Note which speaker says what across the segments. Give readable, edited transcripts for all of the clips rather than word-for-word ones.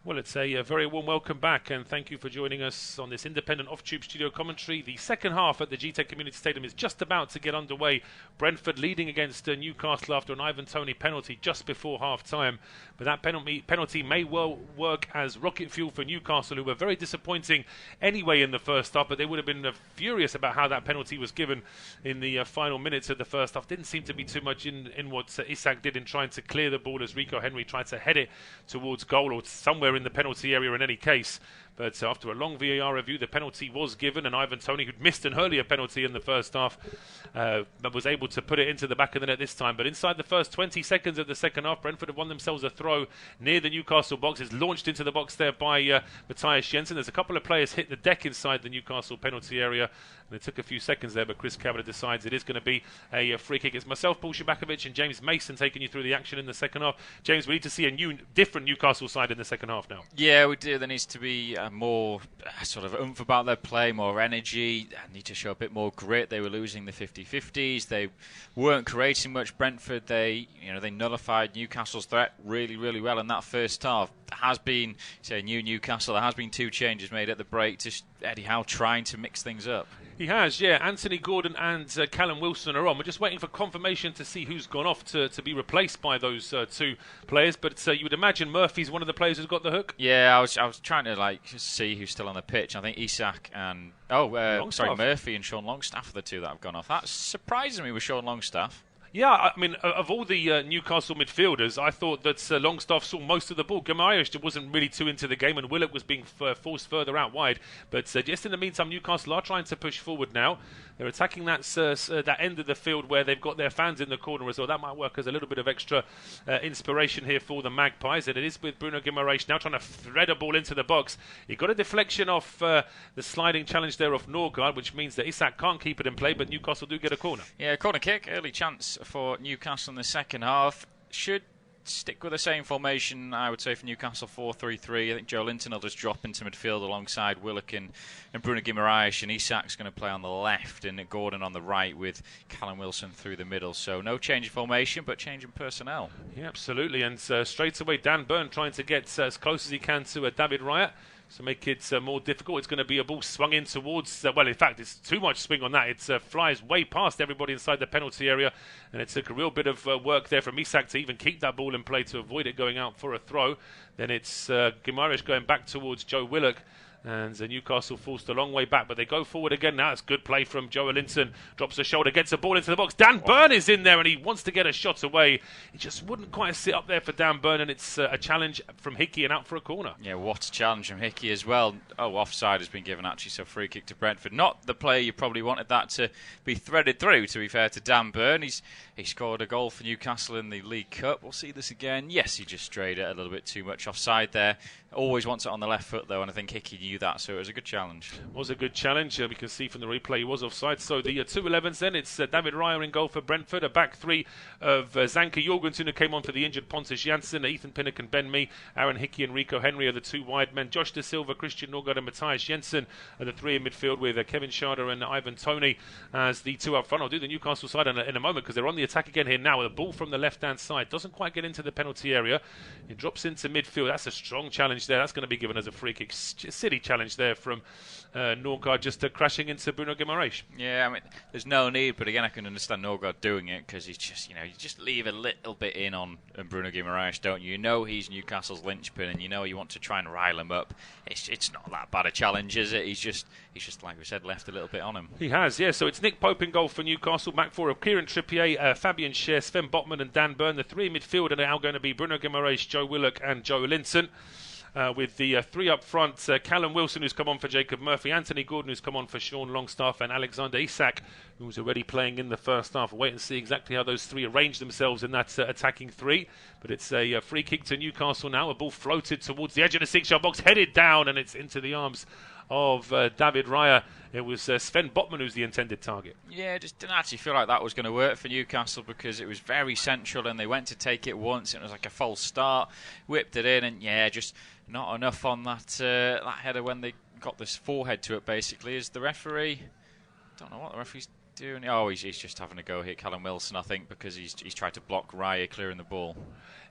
Speaker 1: Well, it's a very warm welcome back, and thank you for joining us on this independent off-tube studio commentary. The second half at the Gtech Community Stadium is just about to get underway. Brentford leading against Newcastle after an Ivan Toney penalty just before half-time. But that penalty may well work as rocket fuel for Newcastle, who were very disappointing anyway in the first half, but they would have been furious about how that penalty was given in the final minutes of the first half. Didn't seem to be too much in what Isak did in trying to clear the ball as Rico Henry tried to head it towards goal or somewhere in the penalty area in any case. But after a long VAR review, the penalty was given, and Ivan Toney, who'd missed an earlier penalty in the first half, was able to put it into the back of the net this time. But inside the first 20 seconds of the second half, Brentford have won themselves a throw near the Newcastle box. It's launched into the box there by Matthias Jensen. There's a couple of players hit the deck inside the Newcastle penalty area, and it took a few seconds there, but Chris Kavanagh decides it is going to be a free kick. It's myself, Paul Szczerbakowicz, and James Mason taking you through the action in the second half. James, we need to see a different Newcastle side in the second half now.
Speaker 2: Yeah, we do. There needs to be more sort of oomph about their play, more energy. They need to show a bit more grit. They were losing the 50-50s. They weren't creating much. Brentford, they nullified Newcastle's threat really, really well in that first half. There has been, say, new Newcastle. There has been two changes made at the break to Eddie Howe trying to mix things up.
Speaker 1: He has, yeah. Anthony Gordon and Callum Wilson are on. We're just waiting for confirmation to see who's gone off to be replaced by those two players. But you would imagine Murphy's one of the players who's got the hook.
Speaker 2: Yeah, I was trying to see who's still on the pitch. I think Isak and Murphy and Sean Longstaff are the two that have gone off. That's surprising me with Sean Longstaff.
Speaker 1: Yeah, I mean, of all the Newcastle midfielders, I thought that Longstaff saw most of the ball. Guimaraes wasn't really too into the game, and Willock was being forced further out wide. But just in the meantime, Newcastle are trying to push forward now. They're attacking that end of the field where they've got their fans in the corner as well. That might work as a little bit of extra inspiration here for the Magpies. And it is with Bruno Guimaraes now trying to thread a ball into the box. He got a deflection off the sliding challenge there off Norgard, which means that Isak can't keep it in play, but Newcastle do get a corner.
Speaker 2: Yeah, corner kick, early chance for Newcastle in the second half. Should stick with the same formation, I would say, for Newcastle 4-3-3. I think Joelinton will just drop into midfield alongside Willock and Bruno Guimaraes, and Isak's going to play on the left and Gordon on the right with Callum Wilson through the middle. So no change in formation, but change in personnel.
Speaker 1: Yeah, absolutely. And straight away, Dan Burn trying to get as close as he can to David Raya. To make it more difficult, it's going to be a ball swung in towards, well, in fact, it's too much swing on that. It flies way past everybody inside the penalty area, and it took a real bit of work there from Isak to even keep that ball in play to avoid it going out for a throw. Then it's Guimaraes going back towards Joe Willock. And Newcastle forced a long way back, but they go forward again now. It's good play from Joelinton. Drops a shoulder, gets a ball into the box. Dan Burn is in there, and he wants to get a shot away. It just wouldn't quite sit up there for Dan Burn, and it's a challenge from Hickey and out for a corner.
Speaker 2: Yeah, what a challenge from Hickey as well. Oh, offside has been given, actually, so free kick to Brentford. Not the play you probably wanted that to be threaded through, to be fair to Dan Burn. He scored a goal for Newcastle in the League Cup. We'll see this again. Yes, he just strayed it a little bit too much offside there. Always wants it on the left foot, though, and I think Hickey knew that, so it was a good challenge.
Speaker 1: It was a good challenge. We can see from the replay he was offside. So the 2-11s then, it's David Raya in goal for Brentford. A back three of Zanka Jorgensen, who came on for the injured Pontus Jansson, Ethan Pinnock and Ben Mee. Aaron Hickey and Rico Henry are the two wide men. Josh De Silva, Christian Norgard and Matthias Jensen are the three in midfield, with Kevin Schade and Ivan Toney as the two up front. I'll do the Newcastle side in a moment, because they're on the attack again here now. The ball from the left-hand side doesn't quite get into the penalty area. It drops into midfield. That's a strong challenge there. That's going to be given as a free kick. Silly challenge there from Norgard, just crashing into Bruno Guimaraes.
Speaker 2: Yeah, I mean, there's no need, but again, I can understand Norgard doing it, because he's just, you just leave a little bit in on Bruno Guimaraes, don't you? You know he's Newcastle's linchpin, and you know you want to try and rile him up. It's not that bad a challenge, is it? He's just, like we said, left a little bit on him.
Speaker 1: He has, yeah. So it's Nick Pope in goal for Newcastle. Back four of Kieran Trippier, Fabian Schär, Sven Botman and Dan Burn. The three in midfield are now going to be Bruno Guimaraes, Joe Willock and Joelinton. With the three up front, Callum Wilson, who's come on for Jacob Murphy, Anthony Gordon, who's come on for Sean Longstaff, and Alexander Isak, who was already playing in the first half. We'll wait and see exactly how those three arrange themselves in that attacking three. But it's a free kick to Newcastle now. A ball floated towards the edge of the 6-yard box, headed down, and it's into the arms of David Raya. It was Sven Botman who's the intended target.
Speaker 2: Yeah, just didn't actually feel like that was going to work for Newcastle, because it was very central and they went to take it once. It was like a false start, whipped it in, and yeah, just not enough on that header when they got this forehead to it, basically. Is the referee... I don't know what the referee's doing? He's just having a go here, Callum Wilson, I think, because he's tried to block Raya clearing the ball.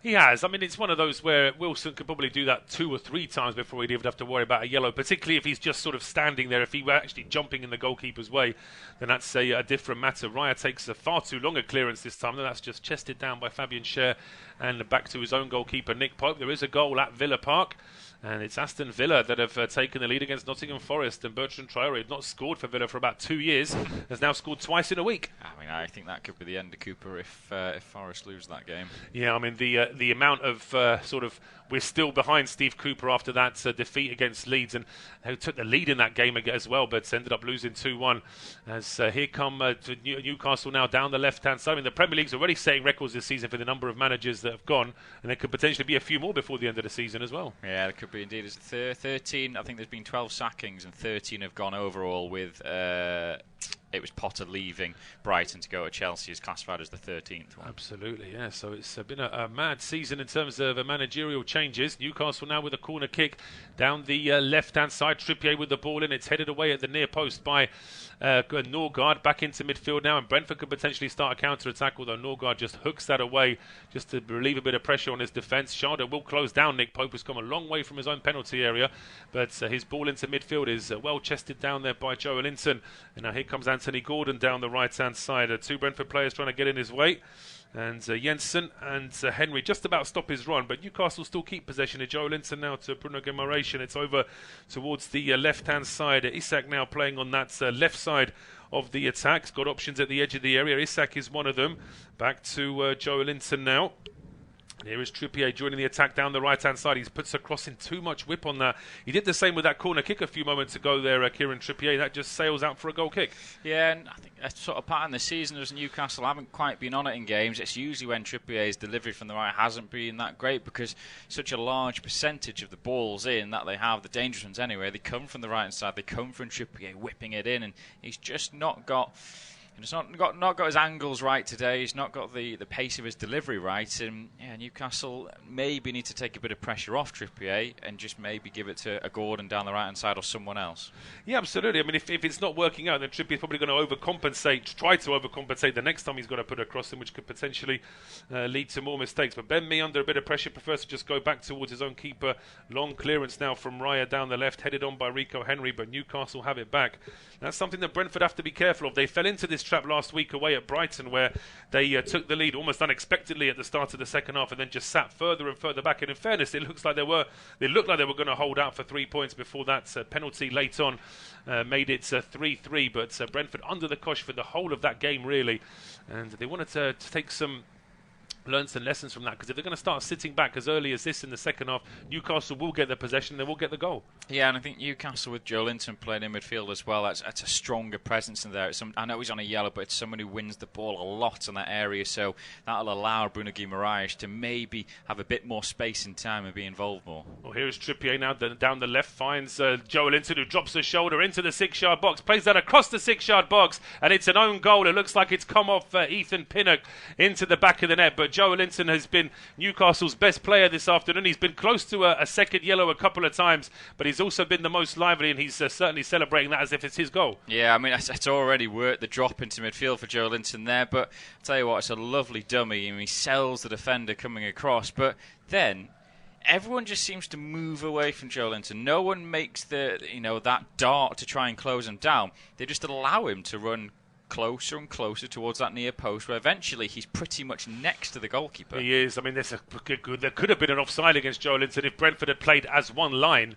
Speaker 1: He has. I mean, it's one of those where Wilson could probably do that 2 or 3 times before he'd even have to worry about a yellow, particularly if he's just sort of standing there. If he were actually jumping in the goalkeeper's way, then that's a different matter. Raya takes a far too long a clearance this time, and that's just chested down by Fabian Schär and back to his own goalkeeper, Nick Pope. There is a goal at Villa Park. And it's Aston Villa that have taken the lead against Nottingham Forest. And Bertrand Traoré had not scored for Villa for about 2 years. Has now scored twice in a week.
Speaker 2: I mean, I think that could be the end of Cooper if Forest lose that game.
Speaker 1: Yeah, I mean, the amount of sort of... We're still behind Steve Cooper after that defeat against Leeds. And who took the lead in that game as well, but ended up losing 2-1. As here come to Newcastle now down the left-hand side. I mean, the Premier League's already setting records this season for the number of managers that have gone. And there could potentially be a few more before the end of the season as well.
Speaker 2: Yeah, there could be indeed. It's 13. I think there's been 12 sackings and 13 have gone overall with it was Potter leaving Brighton to go to Chelsea, is classified as the 13th one.
Speaker 1: Absolutely, yeah. So it's been a mad season in terms of managerial changes. Newcastle now with a corner kick down the left-hand side. Trippier with the ball in. It's headed away at the near post by Norgard. Back into midfield now, and Brentford could potentially start a counter-attack, although Norgard just hooks that away just to relieve a bit of pressure on his defence. Sharda will close down Nick Pope, who's come a long way from his own penalty area, but his ball into midfield is well chested down there by Joelinton. And now here comes Anthony Gordon down the right-hand side. 2 Brentford players trying to get in his way. And Jensen and Henry just about stop his run, but Newcastle still keep possession. Joelinton now to Bruno Guimaraes, and it's over towards the left-hand side. Isak now playing on that left side of the attack. Got options at the edge of the area. Isak is one of them. Back to Joelinton now. Here is Trippier joining the attack down the right-hand side. He puts across in too much whip on that. He did the same with that corner kick a few moments ago there, Kieran Trippier. That just sails out for a goal kick.
Speaker 2: Yeah, and I think a sort of pattern this season as Newcastle haven't quite been on it in games. It's usually when Trippier's delivery from the right hasn't been that great, because such a large percentage of the balls in that they have, the dangerous ones anyway, they come from the right-hand side. They come from Trippier whipping it in, and he's just not got... He's not got his angles right today. He's not got the pace of his delivery right. And yeah, Newcastle maybe need to take a bit of pressure off Trippier and just maybe give it to a Gordon down the right-hand side or someone else. Yeah,
Speaker 1: absolutely. I mean, if it's not working out, then Trippier's probably going to try to overcompensate the next time he's got to put it across him, which could potentially lead to more mistakes. But Ben Mee, under a bit of pressure, prefers to just go back towards his own keeper. Long clearance now from Raya down the left, headed on by Rico Henry, but Newcastle have it back. That's something that Brentford have to be careful of. They fell into this trap last week away at Brighton, where they took the lead almost unexpectedly at the start of the second half, and then just sat further and further back. And in fairness, it looked like they were going to hold out for 3 points before that penalty late on made it 3-3. But Brentford under the cosh for the whole of that game, really, and they wanted to take learn some lessons from that, because if they're going to start sitting back as early as this in the second half, Newcastle will get the possession and they will get the goal.
Speaker 2: Yeah, and I think Newcastle with Joelinton playing in midfield as well, that's a stronger presence in there. I know he's on a yellow, but it's someone who wins the ball a lot in that area, so that'll allow Bruno Guimaraes to maybe have a bit more space and time and be involved more.
Speaker 1: Well, here is Trippier now down the left, finds Joelinton, who drops the shoulder into the 6-yard box, plays that across the 6-yard box, and it's an own goal. It looks like it's come off Ethan Pinnock into the back of the net, but Joelinton has been Newcastle's best player this afternoon. He's been close to a second yellow a couple of times, but he's also been the most lively, and he's certainly celebrating that as if it's his goal.
Speaker 2: Yeah, I mean, it's already worked the drop into midfield for Joelinton there, but I'll tell you what, it's a lovely dummy, and he sells the defender coming across, but then everyone just seems to move away from Joelinton. No one makes that dart to try and close him down. They just allow him to run closer and closer towards that near post, where eventually he's pretty much next to the goalkeeper.
Speaker 1: He is. I mean, there could have been an offside against Joelinton if Brentford had played as one line.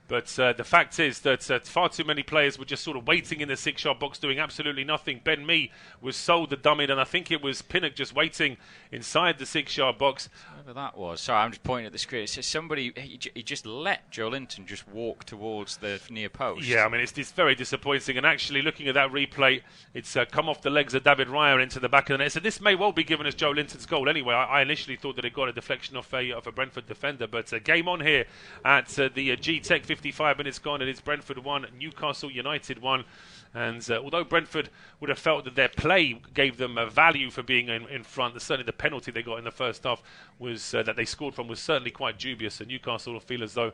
Speaker 1: But the fact is that far too many players were just sort of waiting in the 6-yard box doing absolutely nothing. Ben Mee was sold the dummy, and I think it was Pinnock just waiting inside the 6-yard box.
Speaker 2: Whoever that was. Sorry, I'm just pointing at the screen. It says somebody, he just let Joelinton just walk towards the near post.
Speaker 1: Yeah, I mean, it's very disappointing. And actually, looking at that replay, it's come off the legs of David Raya into the back of the net. So this may well be given as Joelinton's goal. Anyway, I initially thought that it got a deflection off a Brentford defender. But game on here at the Gtech 55 minutes gone, and it's Brentford 1, Newcastle United 1. And although Brentford would have felt that their play gave them a value for being in front, certainly the penalty they got in the first half was that they scored from was certainly quite dubious, and Newcastle will feel as though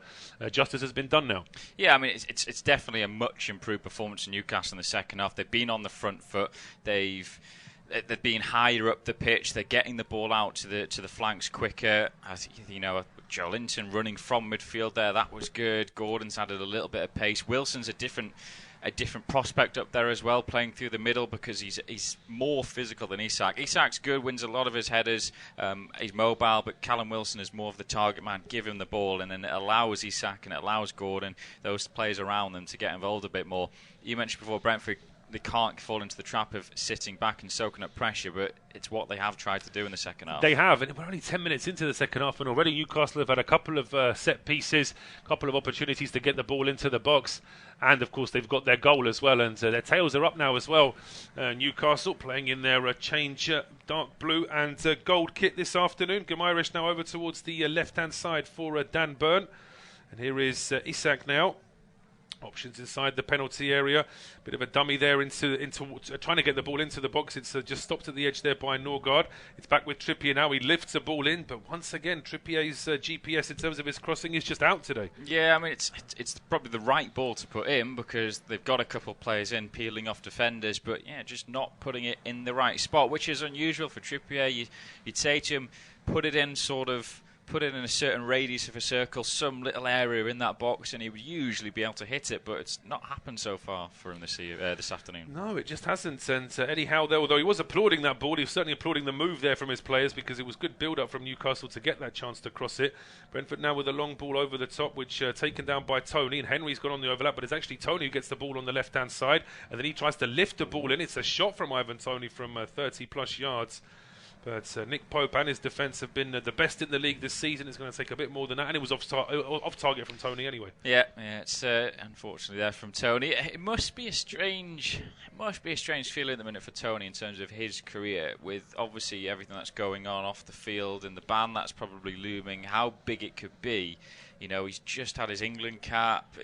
Speaker 1: justice has been done now.
Speaker 2: Yeah, I mean, it's definitely a much improved performance in Newcastle in the second half. They've been on the front foot. They've been higher up the pitch. They're getting the ball out to the flanks quicker. Joelinton running from midfield there, that was good. Gordon's added a little bit of pace. Wilson's a different prospect up there as well, playing through the middle because he's more physical than Isak. Isak's good, wins a lot of his headers. He's mobile, but Callum Wilson is more of the target man. Give him the ball, and then it allows Isak and it allows Gordon, those players around them, to get involved a bit more. You mentioned before Brentford, they can't fall into the trap of sitting back and soaking up pressure, but it's what they have tried to do in the second half.
Speaker 1: They have, and we're only 10 minutes into the second half, and already Newcastle have had a couple of set pieces, a couple of opportunities to get the ball into the box, and of course they've got their goal as well, and their tails are up now as well. Newcastle playing in their change dark blue and gold kit this afternoon. Gamirish now over towards the left-hand side for Dan Burn, and here is Isak now. Options inside the penalty area. Bit of a dummy there into trying to get the ball into the box. It's just stopped at the edge there by Norgard. It's back with Trippier now. He lifts the ball in, but once again, Trippier's GPS in terms of his crossing is just out today.
Speaker 2: Yeah, I mean, it's probably the right ball to put in because they've got a couple of players in peeling off defenders, but yeah, just not putting it in the right spot, which is unusual for Trippier. You'd say to him, put it in a certain radius of a circle, some little area in that box, and he would usually be able to hit it, but it's not happened so far for him this afternoon.
Speaker 1: No, it just hasn't. And Eddie Howe there, although he was applauding that ball, he was certainly applauding the move there from his players because it was good build-up from Newcastle to get that chance to cross it. Brentford now with a long ball over the top, which taken down by Tony, and Henry's gone on the overlap, but it's actually Tony who gets the ball on the left-hand side, and then he tries to lift the ball in. It's a shot from Ivan Toney from 30-plus yards. But Nick Pope and his defence have been the best in the league this season. It's going to take a bit more than that, and it was off target from Tony anyway.
Speaker 2: Yeah, it's unfortunately there from Tony. It must be a strange feeling at the minute for Tony in terms of his career, with obviously everything that's going on off the field and the ban that's probably looming. How big it could be. You know, he's just had his England cap.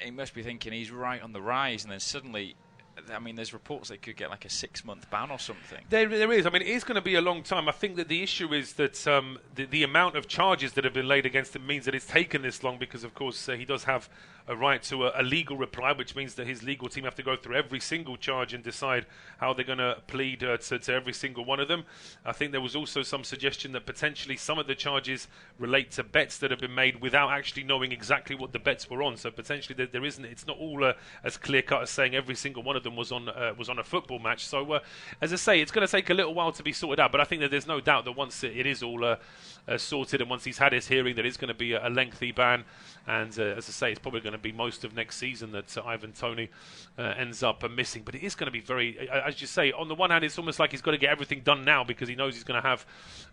Speaker 2: He must be thinking he's right on the rise, and then suddenly, I mean, there's reports they could get like a 6-month ban or something.
Speaker 1: There is. I mean, it is going to be a long time. I think that the issue is that the amount of charges that have been laid against him means that it's taken this long because, of course, he does have a right to a legal reply, which means that his legal team have to go through every single charge and decide how they're going to plead to every single one of them. I think there was also some suggestion that potentially some of the charges relate to bets that have been made without actually knowing exactly what the bets were on. So potentially there isn't. It's not all as clear cut as saying every single one of them was on a football match. So as I say, it's going to take a little while to be sorted out. But I think that there's no doubt that once it is all sorted and once he's had his hearing, that it's going to be a lengthy ban. And as I say, it's probably going to be most of next season that Ivan Toney ends up missing. But it is going to be very, as you say, on the one hand, it's almost like he's got to get everything done now because he knows he's going to have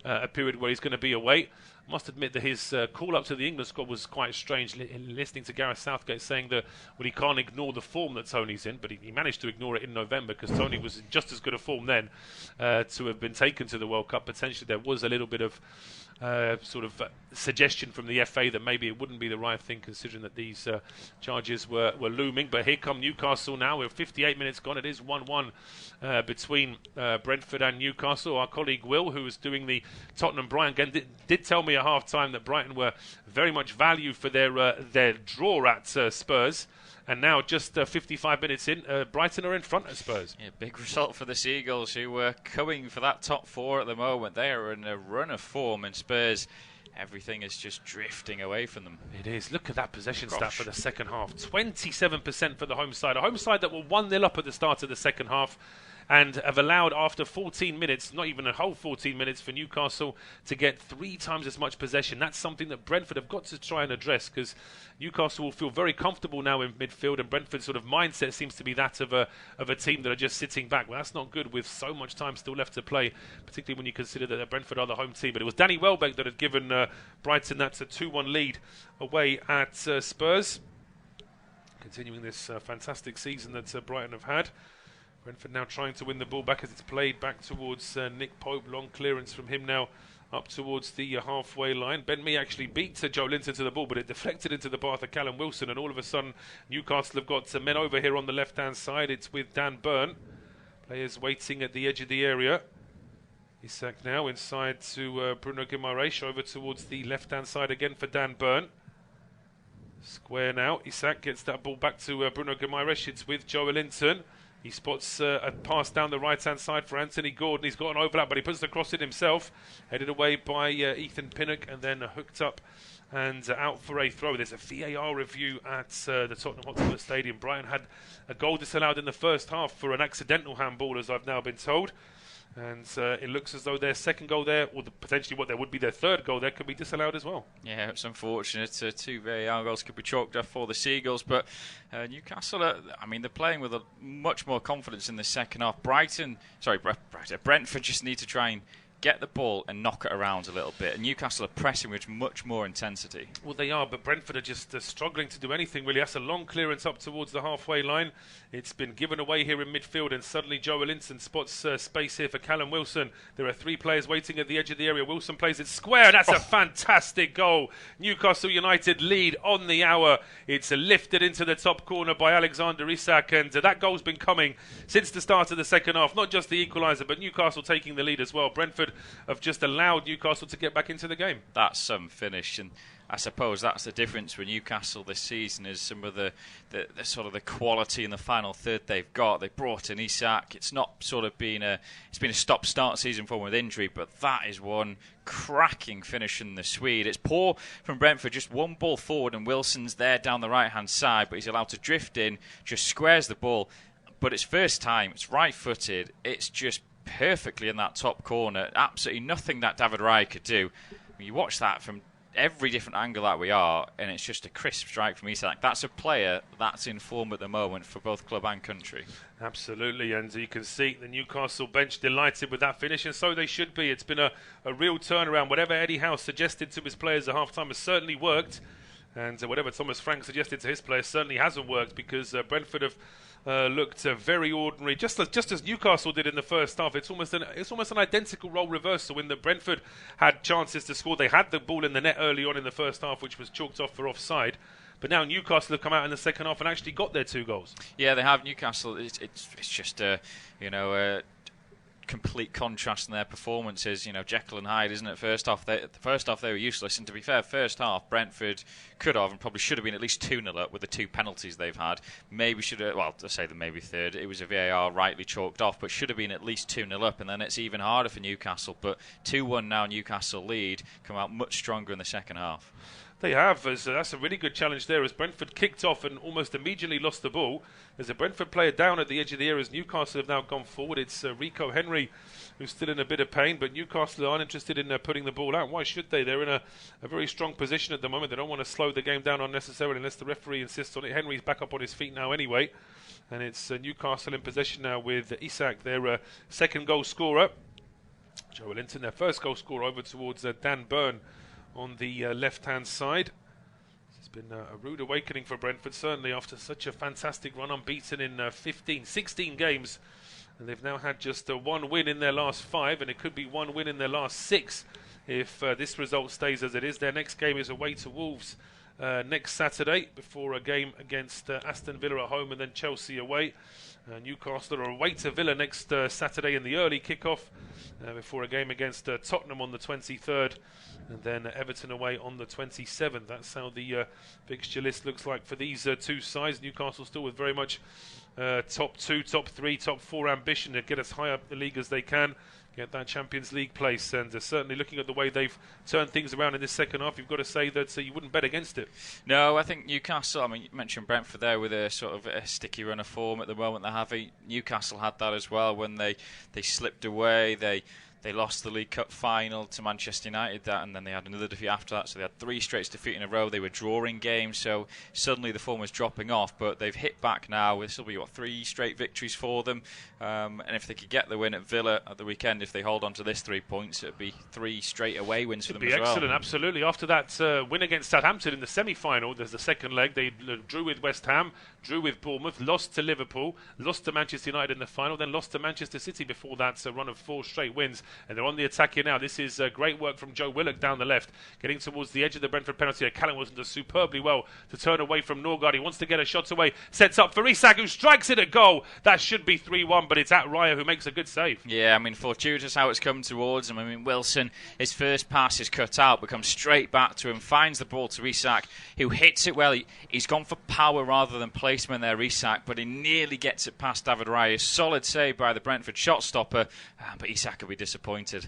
Speaker 1: a period where he's going to be away. I must admit that his call-up to the England squad was quite strange, listening to Gareth Southgate saying that, well, he can't ignore the form that Tony's in, but he managed to ignore it in November because Tony was in just as good a form then to have been taken to the World Cup. Potentially there was a little bit of suggestion from the FA that maybe it wouldn't be the right thing considering that these charges were looming. But here come Newcastle now. We're 58 minutes gone. It is 1-1 between Brentford and Newcastle. Our colleague Will, who was doing the Tottenham-Brighton game, did tell me at half-time that Brighton were very much valued for their draw at Spurs. And now, just 55 minutes in, Brighton are in front of Spurs.
Speaker 2: Yeah, big result for the Seagulls, who were coming for that top four at the moment. They are in a run of form, and Spurs, everything is just drifting away from them.
Speaker 1: It is. Look at that possession stat for the second half. 27% for the home side. A home side that were 1-0 up at the start of the second half, and have allowed, after 14 minutes, not even a whole 14 minutes, for Newcastle to get 3 times as much possession. That's something that Brentford have got to try and address, because Newcastle will feel very comfortable now in midfield, and Brentford's sort of mindset seems to be that of a team that are just sitting back. Well, that's not good with so much time still left to play, particularly when you consider that Brentford are the home team. But it was Danny Welbeck that had given Brighton that 2-1 lead away at Spurs. Continuing this fantastic season that Brighton have had. Brentford now trying to win the ball back as it's played back towards Nick Pope. Long clearance from him now up towards the halfway line. Ben Mee actually beat Joelinton to the ball, but it deflected into the path of Callum Wilson, and all of a sudden Newcastle have got men over here on the left-hand side. It's with Dan Burn. Players waiting at the edge of the area. Isak now inside to Bruno Guimaraes, over towards the left-hand side again for Dan Burn. Square now. Isak gets that ball back to Bruno Guimaraes. It's with Joelinton. He spots a pass down the right-hand side for Anthony Gordon. He's got an overlap, but he puts the cross in himself. Headed away by Ethan Pinnock, and then hooked up and out for a throw. There's a VAR review at the Tottenham Hotspur Stadium. Brighton had a goal disallowed in the first half for an accidental handball, as I've now been told. And it looks as though their second goal there, or potentially what there would be their third goal there, could be disallowed as well. Yeah,
Speaker 2: it's unfortunate. 2 VAR goals could be chalked up for the Seagulls, but Newcastle, they're playing with much more confidence in the second half. Brentford just need to try and get the ball and knock it around a little bit. And Newcastle are pressing with much more intensity.
Speaker 1: Well, they are, but Brentford are just struggling to do anything, really. That's a long clearance up towards the halfway line. It's been given away here in midfield, and suddenly Joelinton spots space here for Callum Wilson. There are 3 players waiting at the edge of the area. Wilson plays it square. That's a fantastic goal. Newcastle United lead on the hour. It's lifted into the top corner by Alexander Isak, and that goal's been coming since the start of the second half. Not just the equaliser, but Newcastle taking the lead as well. Brentford have just allowed Newcastle to get back into the game.
Speaker 2: That's some finish, and I suppose that's the difference with Newcastle this season, is some of the sort of the quality in the final third they've got. They brought in Isak. It's not sort of been a stop-start season for him with injury, but that is one cracking finish in the Swede. It's poor from Brentford, just one ball forward, and Wilson's there down the right-hand side, but he's allowed to drift in, just squares the ball. But it's first time, it's right-footed, it's just perfectly in that top corner. Absolutely nothing that David Raya could do. You watch that from every different angle that we are, and it's just a crisp strike from Isak. That's a player that's in form at the moment for both club and country.
Speaker 1: Absolutely, and you can see the Newcastle bench delighted with that finish, and so they should be. It's been a real turnaround. Whatever Eddie Howe suggested to his players at half-time has certainly worked, and whatever Thomas Frank suggested to his players certainly hasn't worked, because Brentford have looked very ordinary, just as Newcastle did in the first half. It's almost an identical role reversal. When the Brentford had chances to score, they had the ball in the net early on in the first half, which was chalked off for offside. But now Newcastle have come out in the second half and actually got their 2 goals.
Speaker 2: Yeah, they have. Newcastle. It's just a complete contrast in their performances. Jekyll and Hyde, isn't it? First half they were useless, and to be fair, first half Brentford could have and probably should have been at least 2-0 up with the 2 penalties they've had. Maybe should have, well, to say that maybe third, it was a VAR rightly chalked off, but should have been at least 2-0 up, and then it's even harder for Newcastle. But 2-1 now, Newcastle lead, come out much stronger in the second half.
Speaker 1: They have. That's a really good challenge there, as Brentford kicked off and almost immediately lost the ball. There's a Brentford player down at the edge of the area as Newcastle have now gone forward. It's Rico Henry who's still in a bit of pain, but Newcastle aren't interested in putting the ball out. Why should they? They're in a very strong position at the moment. They don't want to slow the game down unnecessarily unless the referee insists on it. Henry's back up on his feet now anyway, and it's Newcastle in possession now with Isak, their second goal scorer. Joelinton, their first goal scorer, over towards Dan Burn on the left-hand side. It's been a rude awakening for Brentford, certainly after such a fantastic run, unbeaten in 16 games. And they've now had just 1 win in their last 5, and it could be 1 win in their last 6 if this result stays as it is. Their next game is away to Wolves next Saturday, before a game against Aston Villa at home and then Chelsea away. Newcastle are away to Villa next Saturday in the early kickoff, before a game against Tottenham on the 23rd, and then Everton away on the 27th. That's how the fixture list looks like for these 2 sides. Newcastle still with very much top 2, top 3, top 4 ambition to get as high up the league as they can, get that Champions League place, and certainly looking at the way they've turned things around in this second half, you've got to say that you wouldn't bet against it.
Speaker 2: No, I think Newcastle, you mentioned Brentford there with a sort of a sticky run of form at the moment they're having. Newcastle had that as well when they slipped away. They lost the League Cup final to Manchester United, and then they had another defeat after that, so they had 3 straight defeats in a row. They were drawing games, so suddenly the form was dropping off, but they've hit back now. This will be 3 straight victories for them, and if they could get the win at Villa at the weekend, if they hold on to this 3 points, it would be 3 straight away wins for them as well.
Speaker 1: It'd be excellent, absolutely. After that win against Southampton in the semi-final, there's the second leg. They drew with West Ham, drew with Bournemouth, lost to Liverpool, lost to Manchester United in the final, then lost to Manchester City before that run of 4 straight wins. and they're on the attack here now. This is great work from Joe Willock down the left, getting towards the edge of the Brentford penalty. Callum Wilson does superbly well to turn away from Norgard. He wants to get a shot away, sets up for Isak, who strikes it at goal. That should be 3-1, but it's at Raya, who makes a good save.
Speaker 2: Yeah, I mean, fortuitous how it's come towards him. I mean, Wilson, his first pass is cut out, but comes straight back to him, finds the ball to Isak, who hits it well. He's gone for power rather than placement there, Isak, but he nearly gets it past David Raya. Solid save by the Brentford shot stopper, but Isak will be disappointed.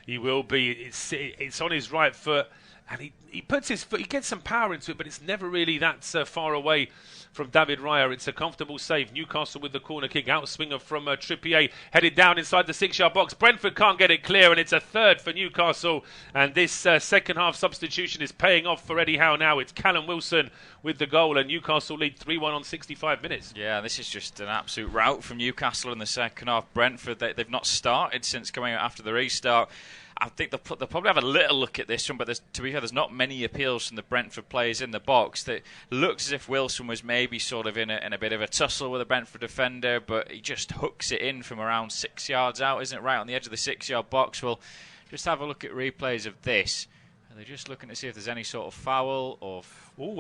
Speaker 1: He will be. It's on his right foot, and he puts his foot, he gets some power into it, but it's never really that far away from David Raya. It's a comfortable save. Newcastle with the corner kick, outswinger from Trippier, headed down inside the 6-yard box. Brentford can't get it clear, and it's a third for Newcastle, and this second half substitution is paying off for Eddie Howe now. It's Callum Wilson with the goal, and Newcastle lead 3-1 on 65 minutes.
Speaker 2: Yeah, this is just an absolute rout from Newcastle in the second half. Brentford, they've not started since coming out after the restart. I think they'll probably have a little look at this one, but to be fair, there's not many appeals from the Brentford players in the box. That looks as if Wilson was maybe sort of in a bit of a tussle with a Brentford defender, but he just hooks it in from around 6 yards out, isn't it? Right on the edge of the 6-yard box. We'll just have a look at replays of this. Are they just looking to see if there's any sort of foul or?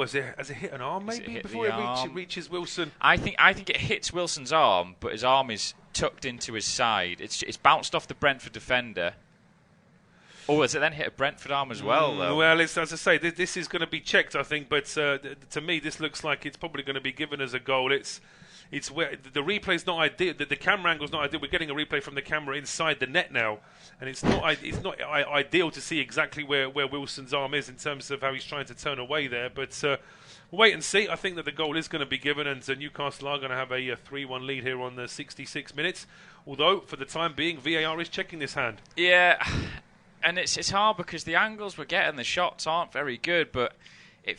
Speaker 1: Has it hit an arm maybe before it reaches Wilson?
Speaker 2: I think it hits Wilson's arm, but his arm is tucked into his side. It's bounced off the Brentford defender. Oh, has it then hit a Brentford arm as well, though? Well,
Speaker 1: as I say, this is going to be checked, I think. But to me, this looks like it's probably going to be given as a goal. It's where the replay's not ideal. The camera angle's not ideal. We're getting a replay from the camera inside the net now, and it's not ideal to see exactly where Wilson's arm is in terms of how he's trying to turn away there. But we'll wait and see. I think that the goal is going to be given, and Newcastle are going to have a 3-1 lead here on the 66 minutes. Although, for the time being, VAR is checking this hand.
Speaker 2: Yeah. And it's hard because the angles we're getting, the shots aren't very good, but I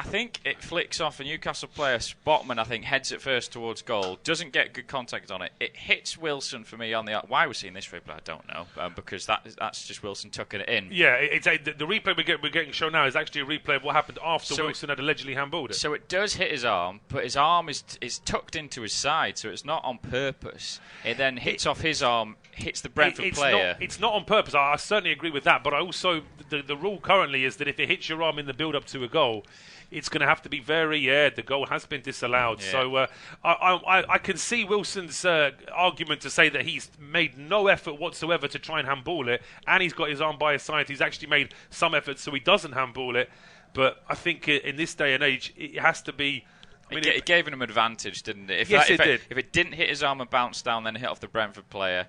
Speaker 2: think it flicks off a Newcastle player. Botman, I think, heads it first towards goal, doesn't get good contact on it. It hits Wilson for me on the. Why we're seeing this replay, I don't know, because that's just Wilson tucking it in.
Speaker 1: Yeah, the replay we're getting shown now is actually a replay of what happened after Wilson had allegedly handballed it.
Speaker 2: So it does hit his arm, but his arm is tucked into his side, so it's not on purpose. It then hits off his arm, hits the Brentford player.
Speaker 1: It's not on purpose. I certainly agree with that, but I also the rule currently is that if it hits your arm in the build-up to a goal, it's going to have to be the goal has been disallowed. Yeah. So I can see Wilson's argument to say that he's made no effort whatsoever to try and handball it, and he's got his arm by his side. He's actually made some effort so he doesn't handball it. But I think in this day and age, it has to be.
Speaker 2: It gave him an advantage, didn't it?
Speaker 1: Yes, it did.
Speaker 2: If it didn't hit his arm and bounce down, then hit off the Brentford player,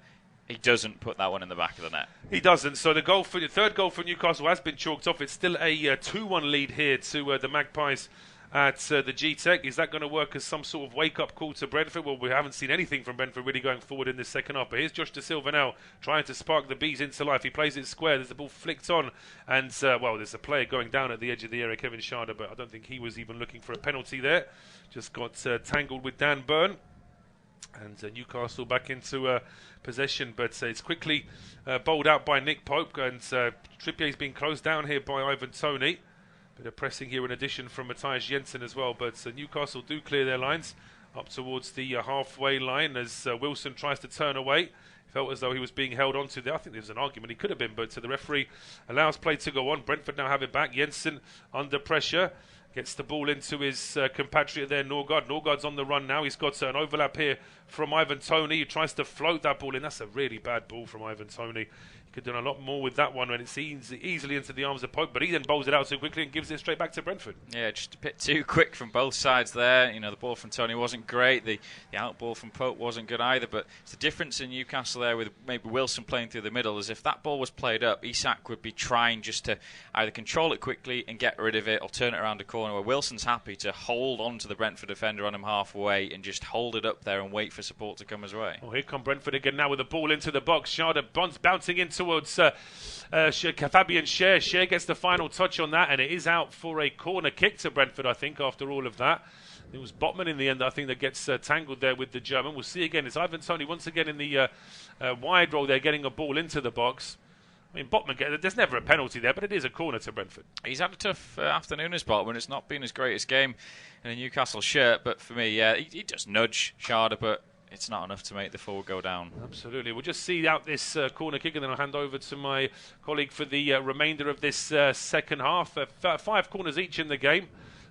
Speaker 2: he doesn't put that one in the back of the net.
Speaker 1: He doesn't. So the third goal for Newcastle has been chalked off. It's still a 2-1 lead here to the Magpies at the Gtech. Is that going to work as some sort of wake-up call to Brentford? Well, we haven't seen anything from Brentford really going forward in this second half. But here's Josh Da Silva now trying to spark the Bees into life. He plays it square. There's the ball flicked on. And, there's a player going down at the edge of the area, Kevin Sharder, but I don't think he was even looking for a penalty there. Just got tangled with Dan Byrne. And Newcastle back into possession, but it's quickly bowled out by Nick Pope, and Trippier's been closed down here by Ivan Toney. Bit of pressing here in addition from Matthias Jensen as well, but Newcastle do clear their lines up towards the halfway line as Wilson tries to turn away. Felt as though he was being held onto there. I think there was an argument he could have been, but the referee allows play to go on. Brentford now have it back. Jensen under pressure. Gets the ball into his compatriot there, Norgard. Norgard's on the run now. He's got an overlap here from Ivan Toney. He tries to float that ball in. That's a really bad ball from Ivan Toney. He could have done a lot more with that one when it's easily into the arms of Pope, but he then bowls it out too quickly and gives it straight back to Brentford.
Speaker 2: Yeah, just a bit too quick from both sides there. You know, the ball from Toney wasn't great. The out ball from Pope wasn't good either, but it's the difference in Newcastle there with maybe Wilson playing through the middle is if that ball was played up, Isak would be trying just to either control it quickly and get rid of it or turn it around a corner, where Wilson's happy to hold on to the Brentford defender on him halfway and just hold it up there and wait for support to come his way.
Speaker 1: Well, here come Brentford again now with the ball into the box. Sharder bouncing in towards Fabian Scher. Scher gets the final touch on that, and it is out for a corner kick to Brentford, I think, after all of that. It was Botman in the end, I think, that gets tangled there with the German. We'll see again. It's Ivan Toney once again in the wide role there, getting a ball into the box. I mean, Botman, there's never a penalty there, but it is a corner to Brentford.
Speaker 2: He's had a tough afternoon as Botman. It's not been his greatest game in a Newcastle shirt, but for me, yeah, he does nudge Sharder, but it's not enough to make the forward go down.
Speaker 1: Absolutely. We'll just see out this corner kick, and then I'll hand over to my colleague for the remainder of this second half. 5 corners each in the game,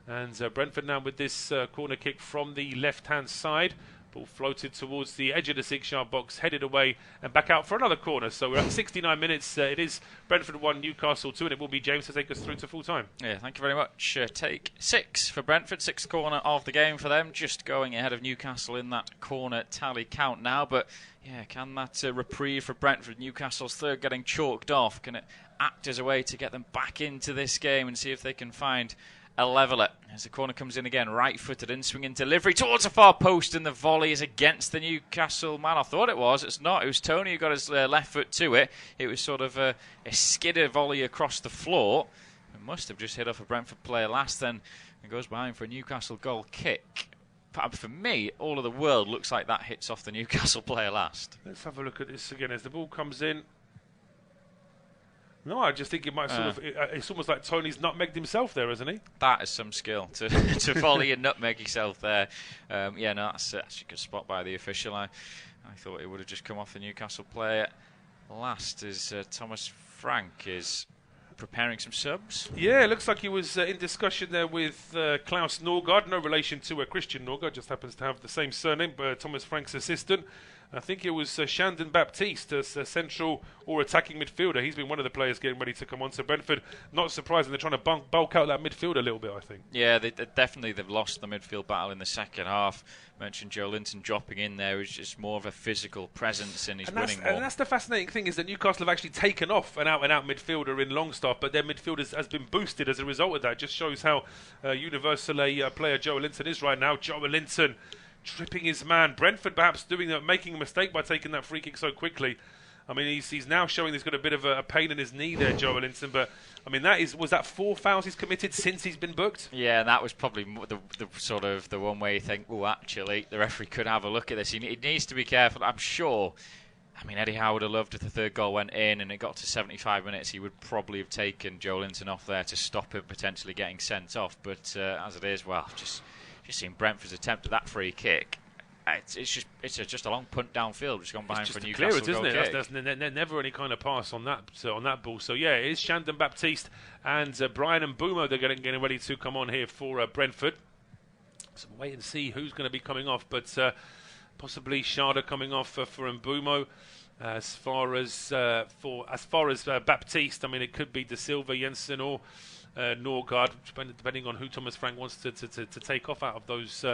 Speaker 1: and Brentford now with this corner kick from the left-hand side. Ball floated towards the edge of the 6-yard box, headed away and back out for another corner. So we're at 69 minutes. It is Brentford 1, Newcastle 2, and it will be James to take us through to full time.
Speaker 2: Yeah, thank you very much. Take 6 for Brentford, 6th corner of the game for them. Just going ahead of Newcastle in that corner tally count now. But yeah, can that reprieve for Brentford, Newcastle's third, getting chalked off? Can it act as a way to get them back into this game and see if they can find a leveller? As the corner comes in again, right-footed in, swinging delivery towards the far post, and the volley is against the Newcastle man. I thought it was. It's not. It was Tony who got his left foot to it. It was sort of a skidder volley across the floor. It must have just hit off a Brentford player last, then it goes behind for a Newcastle goal kick. But for me, all of the world looks like that hits off the Newcastle player last.
Speaker 1: Let's have a look at this again as the ball comes in. No, I just think it might sort of. It's almost like Tony's nutmegged himself there, isn't he?
Speaker 2: That is some skill to volley and nutmeg yourself there. Yeah, no, that's actually a good spot by the official. I thought it would have just come off the Newcastle player last, as Thomas Frank is preparing some subs.
Speaker 1: Yeah, it looks like he was in discussion there with Klaus Norgard. No relation to Christian Norgard, just happens to have the same surname, but Thomas Frank's assistant. I think it was Shandon Baptiste as a central or attacking midfielder. He's been one of the players getting ready to come on. So Brentford, not surprising, they're trying to bulk out that midfield a little bit, I think.
Speaker 2: Yeah, they've lost the midfield battle in the second half. Mentioned Joelinton dropping in there is just more of a physical presence, and he's winning more.
Speaker 1: And that's the fascinating thing, is that Newcastle have actually taken off an out-and-out midfielder in Longstaff, but their midfield has been boosted as a result of that. It just shows how universal a player Joelinton is right now. Joelinton tripping his man. Brentford perhaps making a mistake by taking that free kick so quickly. I mean, he's now showing he's got a bit of a pain in his knee there, Joelinton. But I mean, was that 4 fouls he's committed since he's been booked?
Speaker 2: Yeah, and that was probably the sort of the one way you think, oh, actually, the referee could have a look at this. He needs to be careful. I'm sure. I mean, Eddie Howe would have loved if the third goal went in and it got to 75 minutes. He would probably have taken Joelinton off there to stop him potentially getting sent off. But as it is, well, just seeing Brentford's attempt at that free kick, it's just a long punt downfield, just gone behind for Newcastle.
Speaker 1: It's just a clearance, isn't it? There's never any kind of pass on that ball. So yeah, it is Shandon Baptiste and Brian and Mbumo. They're getting ready to come on here for Brentford. So we'll wait and see who's going to be coming off, but possibly Sharda coming off for Mbumo. As far as Baptiste, I mean, it could be De Silva, Jensen, or Norgard, depending on who Thomas Frank wants to take off out of those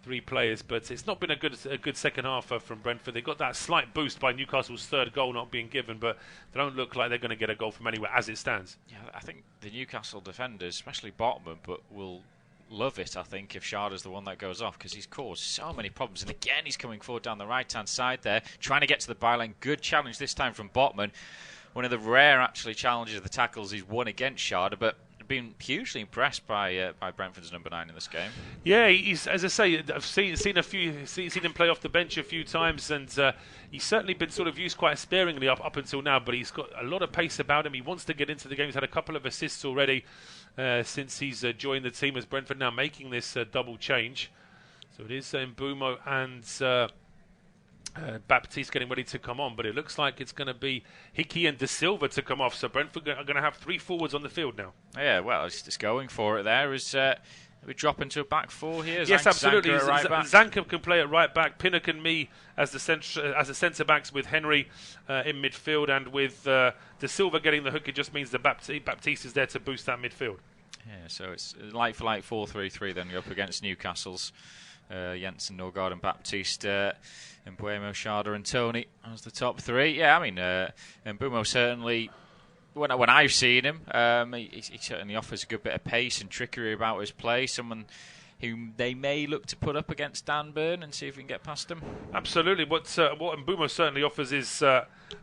Speaker 1: 3 players. But it's not been a good second half from Brentford. They got that slight boost by Newcastle's third goal not being given, but they don't look like they're going to get a goal from anywhere as it stands.
Speaker 2: Yeah, I think the Newcastle defenders, especially Botman, but will love it, I think, if Sharda's the one that goes off, because he's caused so many problems. And again, he's coming forward down the right-hand side there, trying to get to the byline. Good challenge this time from Botman. One of the rare, actually, challenges of the tackles he's won against Sharda, but been hugely impressed by Brentford's number 9 in this game.
Speaker 1: Yeah, he's, as I say, I've seen him play off the bench a few times, and he's certainly been sort of used quite sparingly up until now. But he's got a lot of pace about him. He wants to get into the game. He's had a couple of assists already since he's joined the team, as Brentford now making this double change. So it is Mbumo and Baptiste getting ready to come on, but it looks like it's going to be Hickey and De Silva to come off. So Brentford are going to have 3 forwards on the field now.
Speaker 2: Yeah, well, it's just going for it there. We drop into a back 4 here.
Speaker 1: Yes, absolutely. Zanka can play at right back. Pinnock and me as the centre backs, with Henry in midfield, and with De Silva getting the hook. It just means that Baptiste is there to boost that midfield.
Speaker 2: Yeah, so it's like for like 4-3-3. Then you're up against Newcastle's Jensen, Norgard, and Baptiste. Mbumo, Sharda, and Tony as the top 3. Yeah, I mean, Mbumo certainly, when I've seen him, he certainly offers a good bit of pace and trickery about his play. Someone who they may look to put up against Dan Burn and see if we can get past him.
Speaker 1: Absolutely. What Mbumo certainly offers is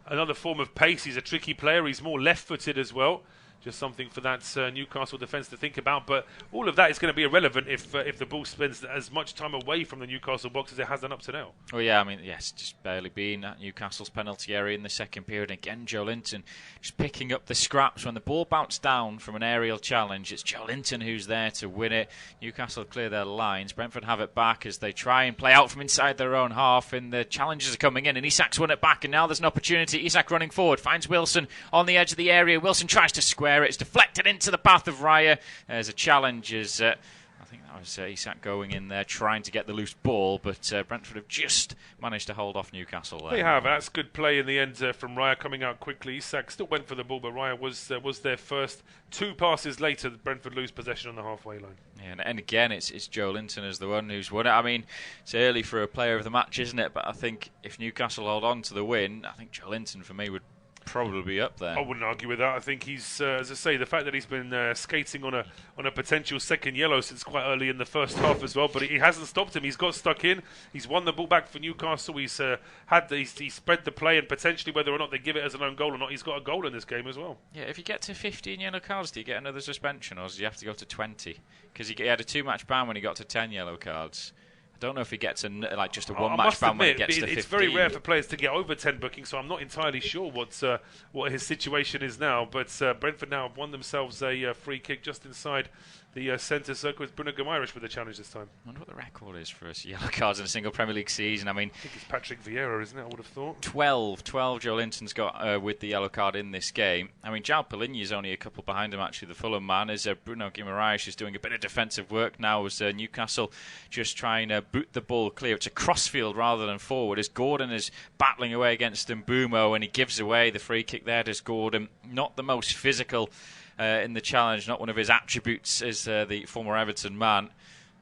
Speaker 1: another form of pace. He's a tricky player. He's more left-footed as well. just something for that Newcastle defence to think about. But all of that is going to be irrelevant if the ball spends as much time away from the Newcastle box as it has done up to now.
Speaker 2: Oh yeah, I mean, yes, just barely been at Newcastle's penalty area in the second period. Again, Joelinton just picking up the scraps when the ball bounced down from an aerial challenge. It's Joelinton who's there to win it. Newcastle clear their lines. Brentford have it back as they try and play out from inside their own half, and the challenges are coming in, and Isak's won it back, and now there's an opportunity. Isak running forward, finds Wilson on the edge of the area. Wilson tries to square it. It's deflected into the path of Raya. There's a challenge as I think that was Isak going in there trying to get the loose ball, but Brentford have just managed to hold off Newcastle there.
Speaker 1: They have. That's good play in the end from Raya coming out quickly. Isak still went for the ball, but Raya was there first. 2 passes later, Brentford lose possession on the halfway line.
Speaker 2: Yeah, and again, it's Joelinton as the one who's won it. I mean, it's early for a player of the match, isn't it? But I think if Newcastle hold on to the win, I think Joelinton for me would probably be up there.
Speaker 1: I wouldn't argue with that. I think he's, as I say, the fact that he's been skating on a potential second yellow since quite early in the first half as well, but he hasn't stopped him. He's got stuck in. He's won the ball back for Newcastle. He's spread the play, and potentially whether or not they give it as an own goal or not, he's got a goal in this game as well.
Speaker 2: Yeah, if you get to 15 yellow cards, do you get another suspension, or do you have to go to 20? Because he had a 2-match ban when he got to 10 yellow cards. I don't know if he gets just a 1-match ban when he gets to 15.
Speaker 1: It's very rare for players to get over 10 bookings, so I'm not entirely sure what his situation is now. But Brentford now have won themselves a free kick just inside the centre circle. It's Bruno Guimaraes with the challenge this time.
Speaker 2: I wonder what the record is for us yellow cards in a single Premier League season. I mean,
Speaker 1: I think it's Patrick Vieira, isn't it? I would have thought
Speaker 2: 12 Joelinton's got with the yellow card in this game. I mean, João Palhinha's only a couple behind him, actually, the Fulham man. As Bruno Guimaraes is doing a bit of defensive work now as Newcastle just trying to boot the ball clear. It's a crossfield rather than forward as Gordon is battling away against Mbumo, and he gives away the free kick there. Does Gordon, not the most physical in the challenge, not one of his attributes as the former Everton man,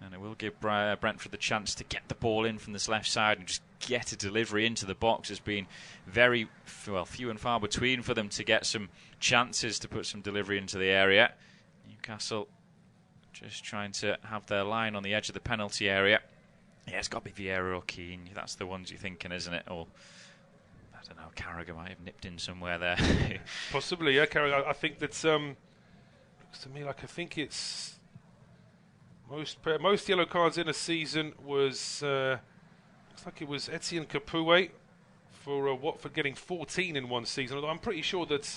Speaker 2: and it will give Brentford the chance to get the ball in from this left side and just get a delivery into the box. Has been very few and far between for them to get some chances to put some delivery into the area. Newcastle just trying to have their line on the edge of the penalty area. Yeah, it's got to be Vieira or Keane. That's the ones you're thinking, isn't it? Or I don't know, Carragher might have nipped in somewhere there.
Speaker 1: Possibly, yeah. Carragher. I think that's looks to me like I think it's most yellow cards in a season was looks like it was Etienne Capoue for Watford getting 14 in one season. Although I'm pretty sure that's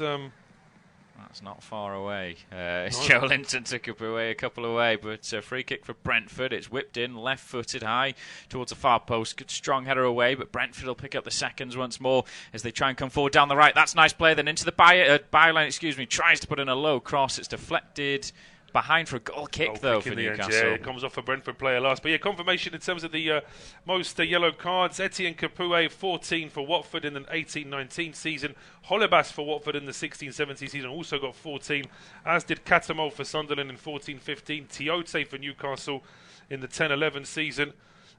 Speaker 2: not far away. Joelinton took Capoue a couple away, but free kick for Brentford. It's whipped in, left-footed, high towards the far post. Good strong header away, but Brentford will pick up the seconds once more as they try and come forward down the right. That's nice play. Then into the byline. Tries to put in a low cross. It's deflected. Behind for a goal kick, for Newcastle.
Speaker 1: Yeah, it comes off a Brentford player last. But yeah, confirmation in terms of the most yellow cards. Etienne Capoue, 14 for Watford in the 18-19 season. Holebas for Watford in the 16-17 season also got 14, as did Cattermole for Sunderland in 14-15. Tiote for Newcastle in the 10-11 season.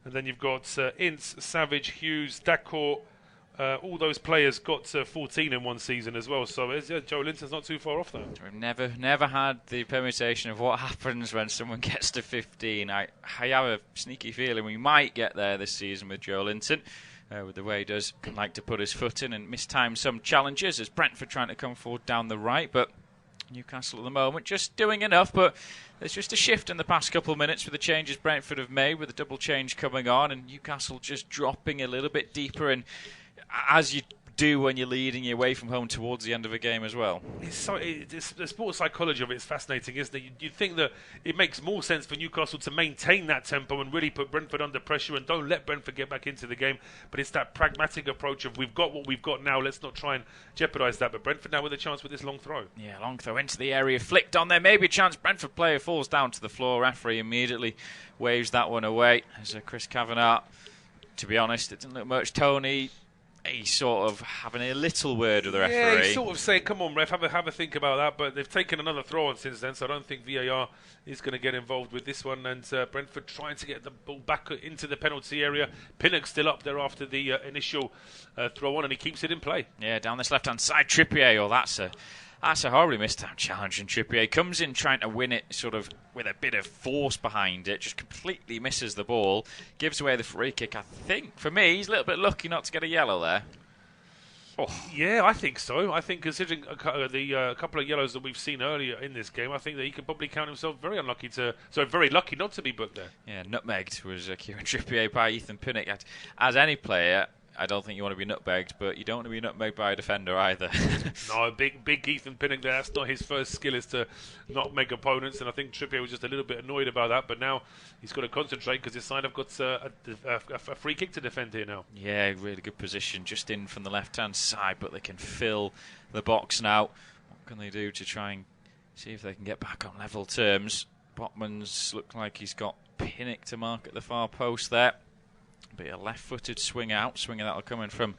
Speaker 1: And then you've got Ince, Savage, Hughes, Dacourt. All those players got 14 in one season as well, so Joelinton's not too far off though.
Speaker 2: We've never had the permutation of what happens when someone gets to 15. I have a sneaky feeling we might get there this season with Joelinton, with the way he does like to put his foot in and mistime some challenges, as Brentford trying to come forward down the right, but Newcastle at the moment just doing enough. But there's just a shift in the past couple of minutes with the changes Brentford have made, with the double change coming on, and Newcastle just dropping a little bit deeper, and as you do when you're leading your way from home towards the end of a game as well.
Speaker 1: The sports psychology of it is fascinating, isn't it? You'd think that it makes more sense for Newcastle to maintain that tempo and really put Brentford under pressure and don't let Brentford get back into the game. But it's that pragmatic approach of we've got what we've got now, let's not try and jeopardise that. But Brentford now with a chance with this long throw. Yeah,
Speaker 2: long throw into the area, flicked on there, maybe a chance. Brentford player falls down to the floor. Referee immediately waves that one away. As Chris Kavanagh, to be honest, it didn't look much. Tony, he's sort of having a little word with the referee.
Speaker 1: Yeah, he's sort of saying, come on, ref, have a think about that. But they've taken another throw on since then, so I don't think VAR is going to get involved with this one. And Brentford trying to get the ball back into the penalty area. Pinnock's still up there after the initial throw on, and he keeps it in play.
Speaker 2: Yeah, down this left-hand side, Trippier. That's a horribly mistimed challenge, and Trippier comes in trying to win it sort of with a bit of force behind it, just completely misses the ball, gives away the free kick. I think, for me, he's a little bit lucky not to get a yellow there.
Speaker 1: Oh. Yeah, I think so. I think considering the couple of yellows that we've seen earlier in this game, I think that he could probably count himself very lucky not to be booked there.
Speaker 2: Yeah, nutmegged was Kieran Trippier by Ethan Pinnock. As any player, I don't think you want to be nutmegged, but you don't want to be nutmegged by a defender either.
Speaker 1: No, big Ethan Pinnock there. That's not his first skill, is to nutmeg opponents, and I think Trippier was just a little bit annoyed about that, but now he's got to concentrate because his side have got a free kick to defend here now.
Speaker 2: Yeah, really good position, just in from the left-hand side, but they can fill the box now. What can they do to try and see if they can get back on level terms? Botman's looked like he's got Pinnock to mark at the far post there. Be a left-footed swing out, swinger that'll come in from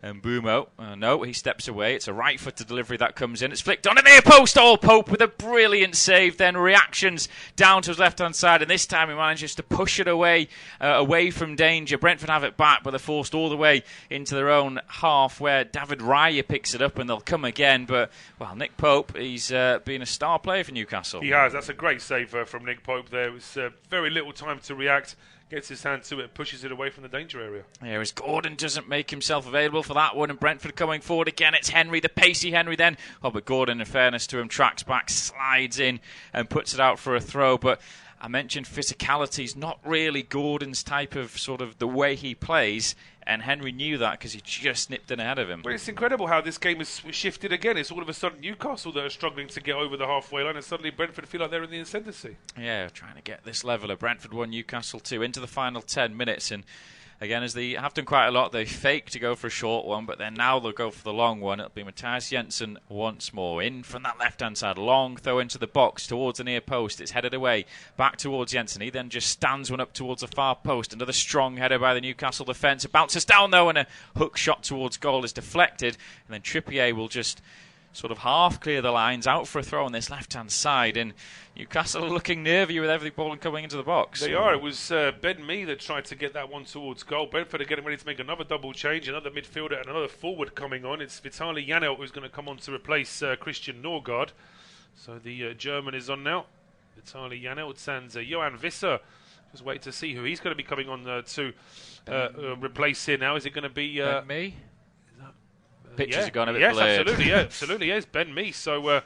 Speaker 2: Mbumo. No, he steps away. It's a right-footed delivery that comes in. It's flicked on the near post. Oh, Pope with a brilliant save. Then reactions down to his left-hand side, and this time he manages to push it away from danger. Brentford have it back, but they're forced all the way into their own half, where David Raya picks it up, and they'll come again. But well, Nick Pope, he's been a star player for Newcastle.
Speaker 1: He has. That's a great save from Nick Pope. There was very little time to react. Gets his hand to it, pushes it away from the danger area.
Speaker 2: Yeah, as Gordon doesn't make himself available for that one, and Brentford coming forward again. It's Henry, the pacey Henry then. Oh, but Gordon, in fairness to him, tracks back, slides in and puts it out for a throw. But I mentioned physicality is not really Gordon's type of sort of the way he plays, and Henry knew that because he just nipped in ahead of him.
Speaker 1: But it's incredible how this game has shifted again. It's all of a sudden Newcastle that are struggling to get over the halfway line, and suddenly Brentford feel like they're in the ascendancy.
Speaker 2: Yeah, trying to get this leveler. Brentford 1, Newcastle 2 into the final 10 minutes, and again, as they have done quite a lot, they fake to go for a short one, but then now they'll go for the long one. It'll be Matthias Jensen once more. In from that left-hand side, long throw into the box towards the near post. It's headed away, back towards Jensen. He then just stands one up towards the far post. Another strong header by the Newcastle defence. It bounces down, though, and a hook shot towards goal is deflected. And then Trippier will just sort of half clear the lines, out for a throw on this left-hand side, and Newcastle are looking nervy with every ball coming into the box.
Speaker 1: They are. It was Ben Mee that tried to get that one towards goal. Brentford are getting ready to make another double change, another midfielder and another forward coming on. It's Vitaly Janelt who's going to come on to replace Christian Norgard. So the German is on now. Vitaly Janelt sends Johan Visser. Just wait to see who he's going to be coming on to replace here now. Is it going to be
Speaker 2: Ben Mee? Pictures are gone a bit blurred.
Speaker 1: Absolutely, yes, Ben Mee. So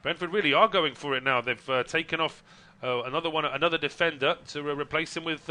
Speaker 1: Brentford really are going for it now. They've taken off another defender to replace him with.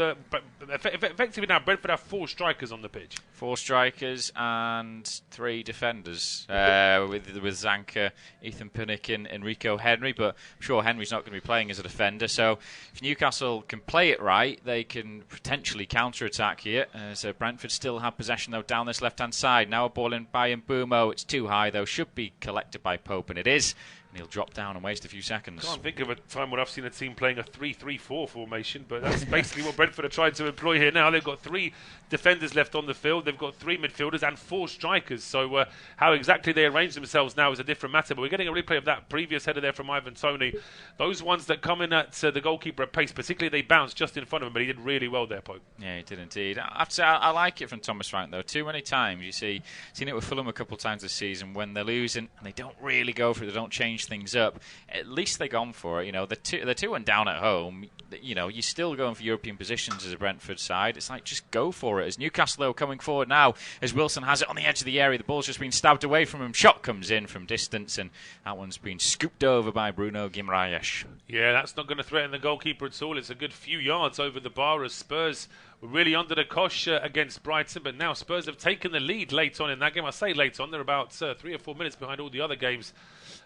Speaker 1: Effectively now, Brentford have 4 strikers on the pitch. 4
Speaker 2: strikers and 3 defenders with Zanka, Ethan Pinnock, and Enrico Henry. But I'm sure Henry's not going to be playing as a defender. So if Newcastle can play it right, they can potentially counter-attack here. So Brentford still have possession though down this left-hand side. Now a ball in by Mbumo. It's too high though. Should be collected by Pope, and it is. And he'll drop down and waste a few seconds.
Speaker 1: Can't think of a time when I've seen a team playing a 3-3-4 formation, but that's basically what Brentford are trying to employ here now. They've got 3 defenders left on the field. They've got 3 midfielders and 4 strikers. So how exactly they arrange themselves now is a different matter. But we're getting a replay of that previous header there from Ivan Toney. Those ones that come in at the goalkeeper at pace, particularly they bounce just in front of him, but he did really well there, Pope.
Speaker 2: Yeah, he did indeed. I have to say, I like it from Thomas Frank, though. Too many times, seen it with Fulham a couple of times this season, when they're losing and they don't really go for it, they don't change things up. At least they've gone for it. They're 2-1 down at home. You're still going for European positions as a Brentford side. It's like, just go for it. As Newcastle, though, coming forward now, as Wilson has it on the edge of the area. The ball's just been stabbed away from him. Shot comes in from distance, and that one's been scooped over by Bruno Guimaraes.
Speaker 1: Yeah, that's not going to threaten the goalkeeper at all. It's a good few yards over the bar as Spurs were really under the cosh against Brighton, but now Spurs have taken the lead late on in that game. I say late on, they're about 3 or 4 minutes behind all the other games.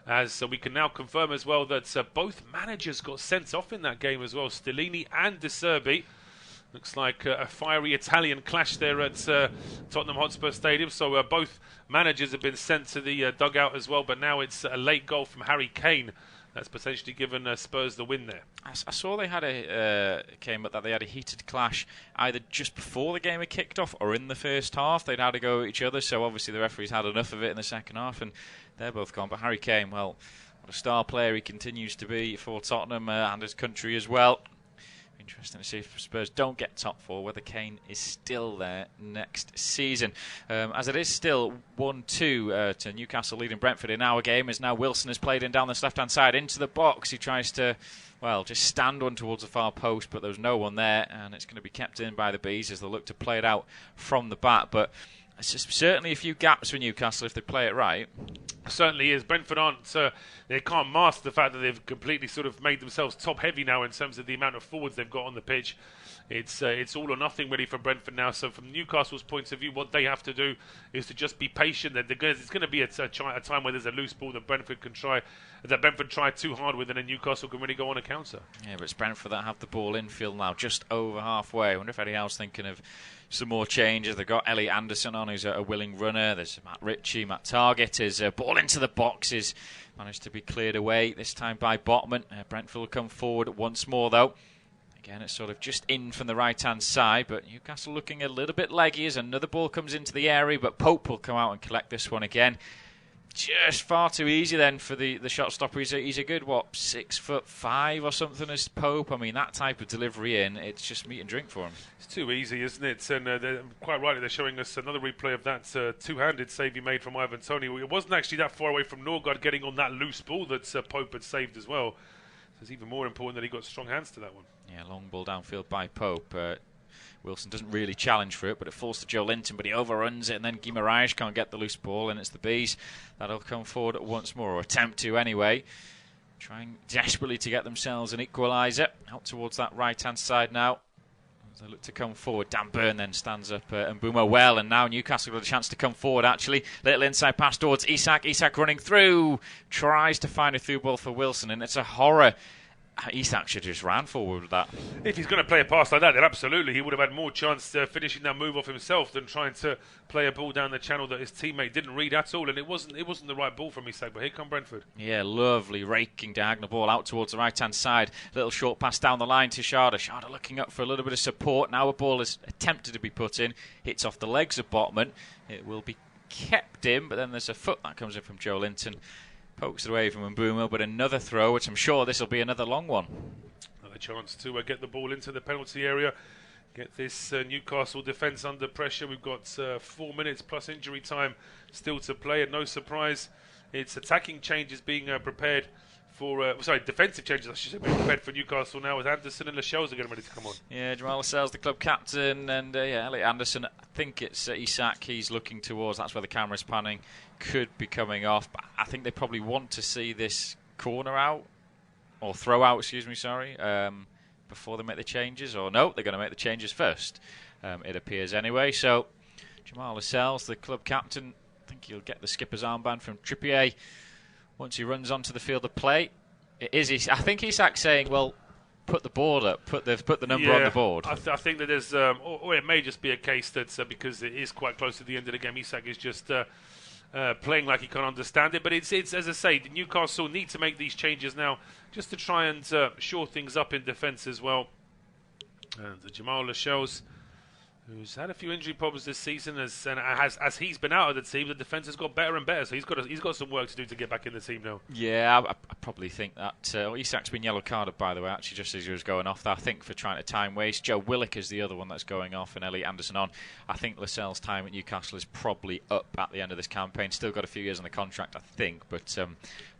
Speaker 1: As we can now confirm as well that both managers got sent off in that game as well, Stellini and De Zerbi. Looks like a fiery Italian clash there at Tottenham Hotspur Stadium. So both managers have been sent to the dugout as well, but now it's a late goal from Harry Kane that's potentially given Spurs the win there.
Speaker 2: I saw they had they had a heated clash either just before the game had kicked off or in the first half. They'd had to go at each other, so obviously the referees had enough of it in the second half, and they're both gone. But Harry Kane, well, what a star player he continues to be for Tottenham and his country as well. Interesting to see if Spurs don't get top 4, whether Kane is still there next season. As it is still 1-2 to Newcastle leading Brentford in our game, as now Wilson has played in down this left-hand side into the box. He tries to, just stand one towards the far post, but there's no one there, and it's going to be kept in by the Bees as they look to play it out from the back. But certainly a few gaps for Newcastle if they play it right.
Speaker 1: Certainly is. Brentford aren't, they can't mask the fact that they've completely sort of made themselves top heavy now in terms of the amount of forwards they've got on the pitch. It's all or nothing really for Brentford now. So from Newcastle's point of view, what they have to do is to just be patient. It's going to be a time where there's a loose ball that Brentford try too hard with, and then Newcastle can really go on a counter.
Speaker 2: Yeah, but it's Brentford that have the ball infield now, just over halfway. I wonder if Eddie Howe's thinking of some more changes. They've got Elliot Anderson on, who's a willing runner. There's Matt Ritchie. Matt Targett is ball into the boxes. Managed to be cleared away, this time by Botman. Brentford will come forward once more, though. Again, it's sort of just in from the right-hand side, but Newcastle looking a little bit leggy as another ball comes into the area, but Pope will come out and collect this one again. Just far too easy then for the shot stopper. He's a good, 6'5" or something as Pope. I mean, that type of delivery in, it's just meat and drink for him.
Speaker 1: It's too easy, isn't it? And quite rightly, they're showing us another replay of that two-handed save he made from Ivan Toney. It wasn't actually that far away from Norgard getting on that loose ball that Pope had saved as well. So it's even more important that he got strong hands to that one.
Speaker 2: Yeah, long ball downfield by Pope. Wilson doesn't really challenge for it, but it falls to Joelinton, but he overruns it, and then Guimaraes can't get the loose ball, and it's the Bees that'll come forward once more, or attempt to anyway. Trying desperately to get themselves an equaliser. Out towards that right-hand side now. As they look to come forward, Dan Burn then stands up and Mbeumo well, and now Newcastle got a chance to come forward actually. Little inside pass towards Isak. Isak running through. Tries to find a through ball for Wilson, and it's a horror. Isak should just ran forward with that.
Speaker 1: If he's going to play a pass like that, then absolutely he would have had more chance finishing that move off himself than trying to play a ball down the channel that his teammate didn't read at all. And it wasn't the right ball from Isak, but here come Brentford.
Speaker 2: Yeah, lovely raking diagonal ball out towards the right-hand side. Little short pass down the line to Sharda. Sharda looking up for a little bit of support. Now a ball is attempted to be put in. Hits off the legs of Botman. It will be kept in, but then there's a foot that comes in from Joelinton. Pokes it away from Mbeumo, but another throw, which I'm sure this will be another long one.
Speaker 1: Another chance to get the ball into the penalty area. Get this Newcastle defence under pressure. We've got 4 minutes plus injury time still to play, and no surprise, it's attacking changes being prepared for... defensive changes, I should say, being prepared for Newcastle now, with Anderson and Lascelles are getting ready to come on.
Speaker 2: Yeah, Jamal Lascelles, the club captain, and Elliot Anderson. I think it's Isak he's looking towards. That's where the camera's panning. Could be coming off, but I think they probably want to see this corner out, or throw out, before they make the changes. Or no, they're going to make the changes first, it appears anyway. So Jamal Lascelles, the club captain, I think he'll get the skipper's armband from Trippier once he runs onto the field of play. It is, I think Isak's saying, well, put the board up, put the number on the board.
Speaker 1: I think that there's, or it may just be a case that because it is quite close to the end of the game, Isak is just playing like he can't understand it. But it's as I say, Newcastle need to make these changes now just to try and shore things up in defence as well. And Jamal Lascelles, who's had a few injury problems this season, as he's been out of the team, the defence has got better and better. So he's got some work to do to get back in the team now.
Speaker 2: Yeah, I probably think that Isak's been yellow carded, by the way, actually, just as he was going off there. I think for trying to time waste. Joe Willock is the other one that's going off, and Elliot Anderson on. I think Lascelles' time at Newcastle is probably up at the end of this campaign. Still got a few years on the contract, I think, but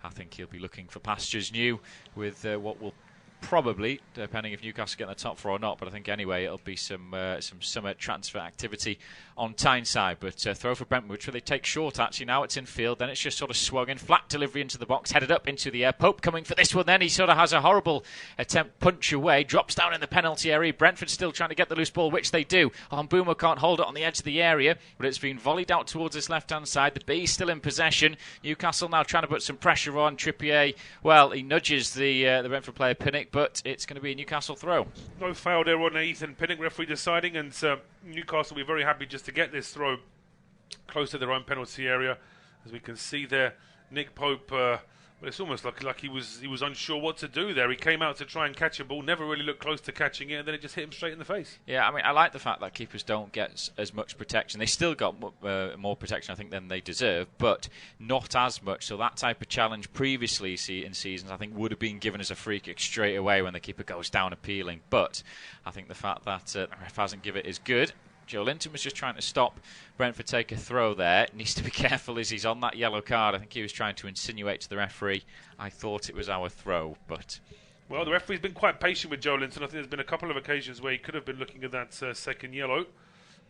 Speaker 2: I think he'll be looking for pastures new with what will probably, depending if Newcastle get in the top four or not, but I think anyway it'll be some summer transfer activity on Tyneside. But throw for Brentford, which they take short actually. Now it's in field, then it's just sort of swung in, flat delivery into the box, headed up into the air. Pope coming for this one, then he sort of has a horrible attempt, punch away, drops down in the penalty area. Brentford still trying to get the loose ball, which they do. Mbeumo can't hold it on the edge of the area, but it's been volleyed out towards this left-hand side. The Bees still in possession. Newcastle now trying to put some pressure on Trippier. Well, he nudges the Brentford player Pinnock, but it's going to be a Newcastle throw. No foul there on Ethan Pinnock, referee deciding, and Newcastle will be very happy just to get this throw close to their own penalty area. As we can see there, Nick Pope, well, it's almost like he was unsure what to do there. He came out to try and catch a ball, never really looked close to catching it, and then it just hit him straight in the face. Yeah, I mean, I like the fact that keepers don't get as much protection. They still got more protection, I think, than they deserve, but not as much. So that type of challenge previously in seasons, I think, would have been given as a free kick straight away when the keeper goes down appealing. But I think the fact that the ref hasn't given it is good. Joelinton was just trying to stop Brentford take a throw there. Needs to be careful as he's on that yellow card. I think he was trying to insinuate to the referee, I thought it was our throw, but... Well, the referee's been quite patient with Joelinton. I think there's been a couple of occasions where he could have been looking at that second yellow.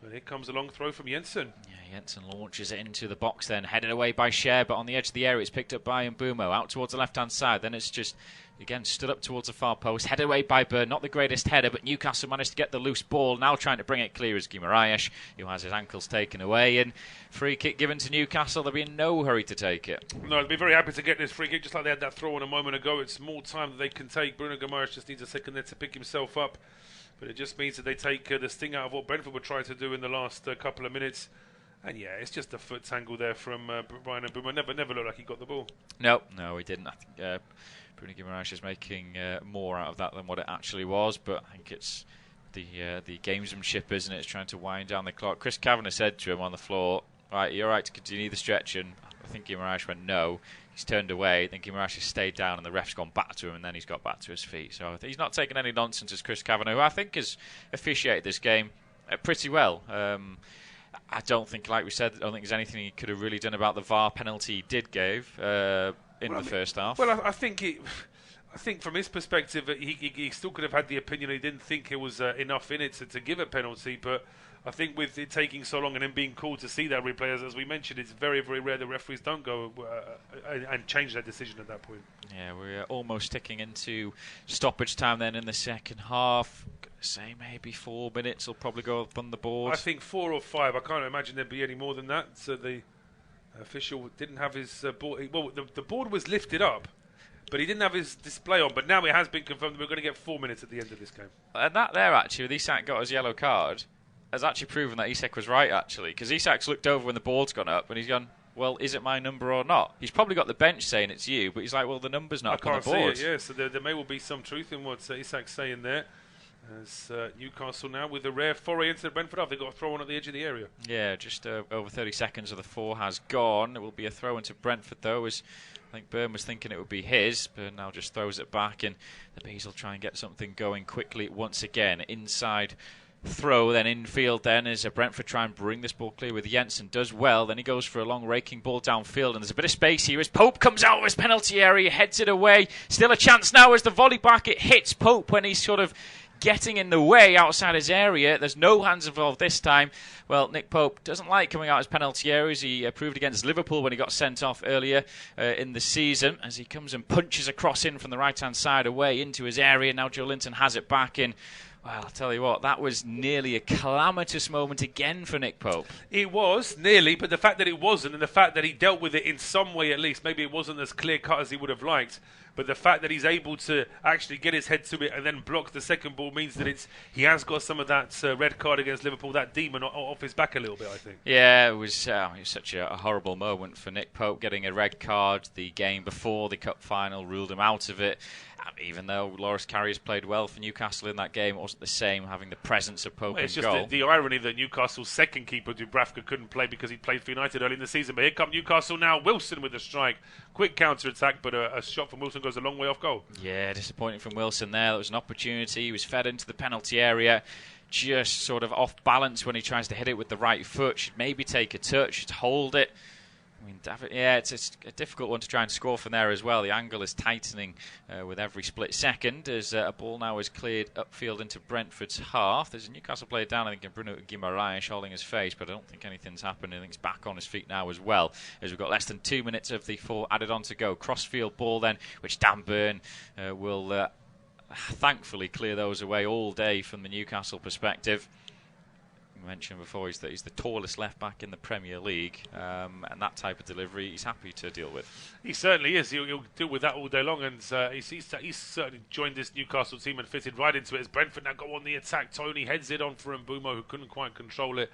Speaker 1: And here comes a long throw from Jensen.
Speaker 2: Yeah, Jensen launches it into the box then, headed away by Szczer, but on the edge of the area it's picked up by Mbumo, out towards the left-hand side. Then it's just, again, stood up towards the far post, headed away by Byrne. Not the greatest header, but Newcastle managed to get the loose ball. Now trying to bring it clear is Guimaraes, who has his ankles taken away. And free kick given to Newcastle. They'll be in no hurry to take it.
Speaker 1: No, they'll be very happy to get this free kick, just like they had that throw on a moment ago. It's more time that they can take. Bruno Guimaraes just needs a second there to pick himself up. But it just means that they take the sting out of what Brentford were trying to do in the last couple of minutes. And yeah, it's just a foot tangle there from Brian Mbumo. Never looked like he got the ball.
Speaker 2: No, he didn't. I think Bruno Guimaraes is making more out of that than what it actually was. But I think it's the gamesmanship, isn't it? It's trying to wind down the clock. Chris Kavanagh said to him on the floor, "Right, you're right to continue the stretch." And I think Guimaraes went no. He's turned away. Then Guimaraes has stayed down, and the ref's gone back to him, and then he's got back to his feet. So I think he's not taking any nonsense as Chris Kavanagh, who I think has officiated this game pretty well. I don't think, like we said, I don't think there's anything he could have really done about the VAR penalty he did give in the first half.
Speaker 1: Well, I think from his perspective, he still could have had the opinion he didn't think it was enough in it to give a penalty, but I think with it taking so long and him being called to see that replay, as we mentioned, it's very, very rare the referees don't go and change their decision at that point.
Speaker 2: Yeah, we're almost ticking into stoppage time then in the second half. Say maybe 4 minutes will probably go up on the board.
Speaker 1: I think 4 or 5. I can't imagine there'd be any more than that. So the official didn't have his board. Well, the board was lifted up, but he didn't have his display on. But now it has been confirmed that we're going to get 4 minutes at the end of this game.
Speaker 2: And that there, actually, with Isak got his yellow card, has actually proven that Isak was right, actually. Because Isak's looked over when the board's gone up, and he's gone, well, is it my number or not? He's probably got the bench saying it's you, but he's like, well, the number's not up on the board. I
Speaker 1: can't see it, yeah. So there may well be some truth in what Isak's saying there. As Newcastle now with a rare foray into the Brentford half. They've got a throw on at the edge of the area.
Speaker 2: Yeah, just over 30 seconds of the 4 has gone. It will be a throw into Brentford, though, as I think Byrne was thinking it would be his. Byrne now just throws it back, and the Bees will try and get something going quickly once again. Inside throw, then infield, then as Brentford try and bring this ball clear with Jensen. Does well, then he goes for a long raking ball downfield, and there's a bit of space here as Pope comes out of his penalty area, heads it away. Still a chance now as the volley back, it hits Pope when he's sort of getting in the way outside his area. There's no hands involved this time. Well, Nick Pope doesn't like coming out of his penalty areas. He proved against Liverpool when he got sent off earlier in the season, as he comes and punches a cross in from the right-hand side away into his area. Now Joelinton has it back in. Well, I'll tell you what, that was nearly a calamitous moment again for Nick Pope.
Speaker 1: It was, nearly, but the fact that it wasn't, and the fact that he dealt with it in some way at least, maybe it wasn't as clear-cut as he would have liked, but the fact that he's able to actually get his head to it and then block the second ball means that he has got some of that red card against Liverpool, that demon off his back a little bit, I think.
Speaker 2: Yeah, it was such a horrible moment for Nick Pope, getting a red card. The game before the cup final ruled him out of it. Even though Loris Karius played well for Newcastle in that game, it wasn't the same having the presence of Pope in
Speaker 1: it's
Speaker 2: goal.
Speaker 1: It's just the irony that Newcastle's second keeper, Dubravka, couldn't play because he played for United early in the season. But here come Newcastle now. Wilson with a strike. Quick counter-attack, but a shot from Wilson goes a long way off goal.
Speaker 2: Yeah, disappointing from Wilson there. That was an opportunity. He was fed into the penalty area. Just sort of off balance when he tries to hit it with the right foot. Should maybe take a touch, should hold it. I mean, it's a difficult one to try and score from there as well. The angle is tightening with every split second as a ball now is cleared upfield into Brentford's half. There's a Newcastle player down, I think, in Bruno Guimaraes holding his face, but I don't think anything's happened. I think he's back on his feet now as well, as we've got less than 2 minutes of the 4 added on to go. Crossfield ball then, which Dan Byrne will thankfully clear those away all day from the Newcastle perspective. Mentioned before he's the tallest left back in the Premier League, and that type of delivery he's happy to deal with.
Speaker 1: He certainly is. He'll deal with that all day long, and he's certainly joined this Newcastle team and fitted right into it. As Brentford now go on the attack, Tony heads it on for Mbumo, who couldn't quite control it.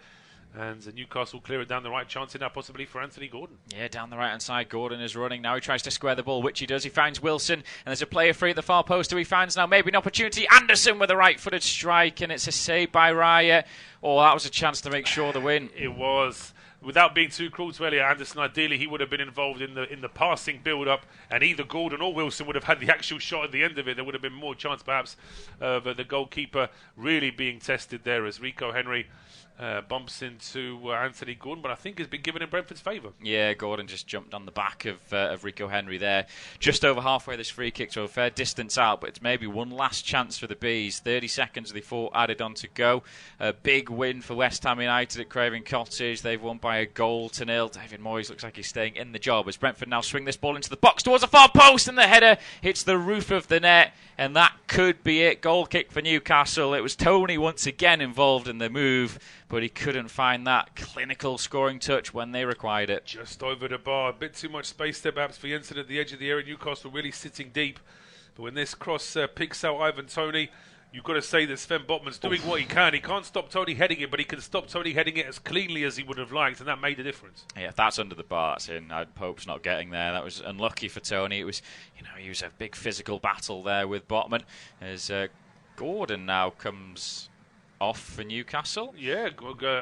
Speaker 1: And Newcastle clear it down the right, chance now possibly for Anthony Gordon. Yeah,
Speaker 2: down the right-hand side, Gordon is running. Now he tries to square the ball, which he does. He finds Wilson, and there's a player free at the far post who he finds now maybe an opportunity. Anderson with a right-footed strike, and it's a save by Raya. Oh, that was a chance to make sure the win.
Speaker 1: It was. Without being too cruel to Elliot Anderson, ideally he would have been involved in the passing build-up, and either Gordon or Wilson would have had the actual shot at the end of it. There would have been more chance perhaps of the goalkeeper really being tested there, as Rico Henry bumps into Anthony Gordon, but I think has been given in Brentford's favour.
Speaker 2: Yeah, Gordon just jumped on the back of Rico Henry there. Just over halfway this free kick, so a fair distance out, but it's maybe one last chance for the Bees. 30 seconds they thought added on to go. A big win for West Ham United at Craven Cottage. They've won by a goal to 0. David Moyes looks like he's staying in the job as Brentford now swing this ball into the box towards the far post, and the header hits the roof of the net, and that could be it. Goal kick for Newcastle. It was Tony once again involved in the move, but he couldn't find that clinical scoring touch when they required it.
Speaker 1: Just over the bar. A bit too much space there perhaps for Jensen at the edge of the area. Newcastle really sitting deep. But when this cross picks out Ivan Toney, you've got to say that Sven Botman's doing what he can. He can't stop Toney heading it, but he can stop Toney heading it as cleanly as he would have liked, and that made a difference.
Speaker 2: Yeah, if that's under the bar, that's in. I'd Pope's not getting there. That was unlucky for Toney. It was, he was a big physical battle there with Botman as Gordon now comes off for Newcastle.
Speaker 1: Yeah,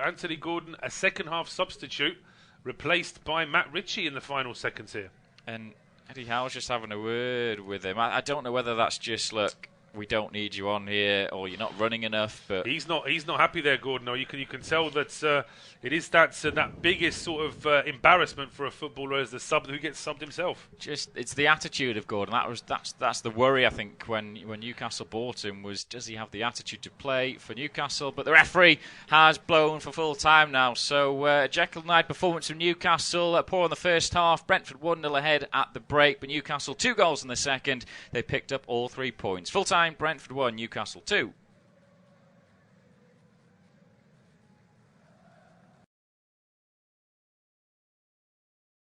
Speaker 1: Anthony Gordon, a second-half substitute, replaced by Matt Ritchie in the final seconds here.
Speaker 2: And Eddie Howe's just having a word with him. I don't know whether that's just, look, we don't need you on here, or you're not running enough. But
Speaker 1: he's not happy there, Gordon. No, you can tell that it is that biggest sort of embarrassment for a footballer as the sub who gets subbed himself.
Speaker 2: Just it's the attitude of Gordon. That's the worry, I think, when Newcastle bought him, was does he have the attitude to play for Newcastle? But the referee has blown for full time now. So Jekyll and Hyde performance from Newcastle, poor in the first half. Brentford 1-0 ahead at the break, but Newcastle 2 goals in the second. They picked up all 3 points. Full time, Brentford 1, Newcastle 2.